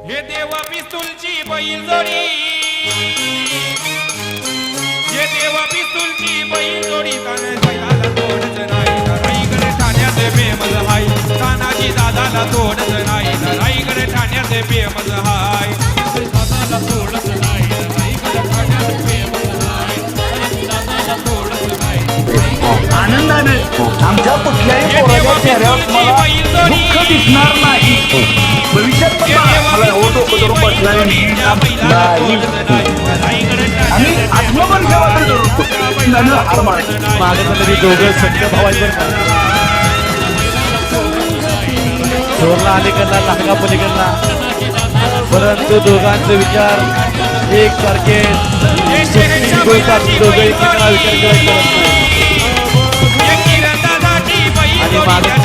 हे देवा पिस्तूलची बैल जोडी, हे देवा पिस्तूलची बैल जोडी, बैलाला तोडच नाही, राईगड ठाण्याचे बेमज हाय, तानाजी दादाला तोडच नाही, राईगड ठाण्याचे बेमज हाय, दादाला तोडच नाही, राईगड ठाण्याचे बेमज हाय, दादाला तोडच नाही. आनंदाने आमच्या कुठल्याही पोराच्या चेहऱ्यावर तुम्हाला दुःख दिसणार नाही. भविष्यात पण मला एवढं डोकं धरून बसलाय आम्ही आत्मबल ठेवायला जरूर हार मारायचं मागे दोघं सख्य भावायचं चोरला अलीकडला लहानगा पलीकडला, परंतु दोघांचे विचार एक सारखे दोघं एकमेकांना विचार करायचे आणि मागे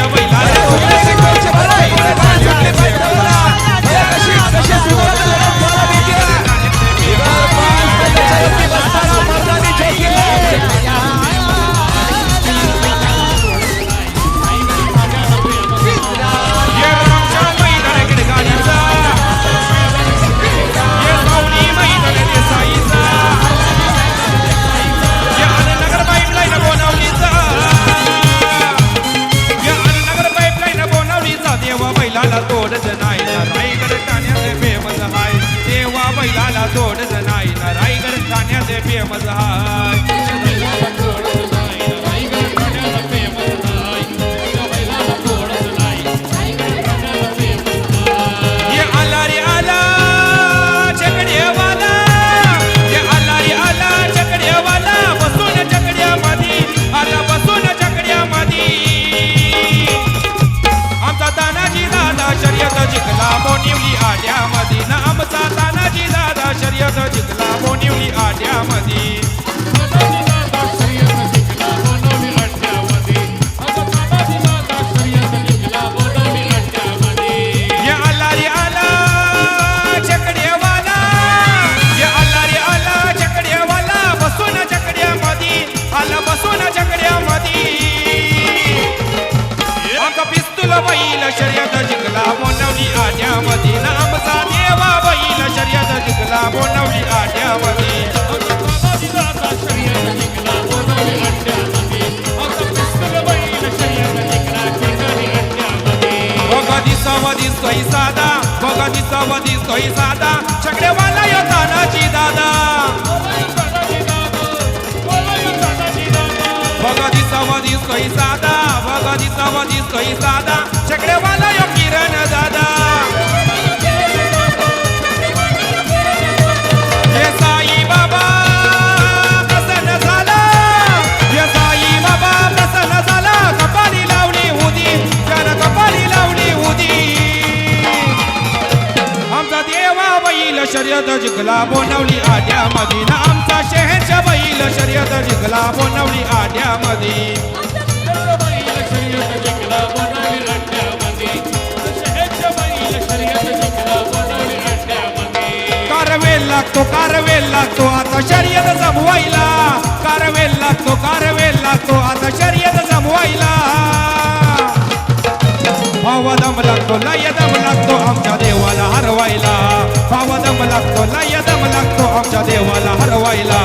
तोडच नाही ना राईगड ठाण्याचे फेमस हाय, देवा बैलाला तोडच नाही ना राईगड ठाण्याचे फेमस हाय. ये आला रे आला चकड्यावाला, ये आला रे आला चकड्यावाला, बसून चकड्यामध्ये आला, बसून चकड्यामध्ये आमचा तानाजी दादा शर्यत जिंकला बोनिवली आड्यामध्ये, ना आमचा तानाजी दादा शर्यत जिंकला बोनिवली आड्यामध्ये. ये आला रे आला चकड्यावाला, ये आला रे आला चकड्यावाला, बसून चकड्यामध्ये आला, बसून चकड्यामध्ये आमचा पिस्तूल बैल शर्यत जिंकला बोनवली आड्यामध्ये, ना आमचा देवा बैल शर्यत जिंकला बोनवली आड्यामध्ये. बघा दिसावा दिसतोय साधा, बघा दिसावा दिसतोय साधा, चकड्यावाला यो तानाजी दादा, बघा दिसावा दिसतोय साधा, बघा दिसावा दिसतोय साधा, चकड्यावाला यो किरण दादा. हे साई बाबा प्रसन्न झाला, हे साई बाबा प्रसन्न झाला, कपाली लावली होती, त्यानं कपाली लावली होती. आमचा देवा बैल शर्यत जिंकला बोनवली आड्यामध्ये, ना आमचा शहरच्या बैल शर्यत जिंकला बोनवली आड्यामध्ये. कारवेल लागतो आता शर्यत जमवायला, कारवेल लागतो आता शर्यत जमवायला. भावा दम लागतो, लय दम लागतो आमच्या देवाला हरवायला, भावा दम लागतो, लय दम लागतो आमच्या देवाला हरवायला.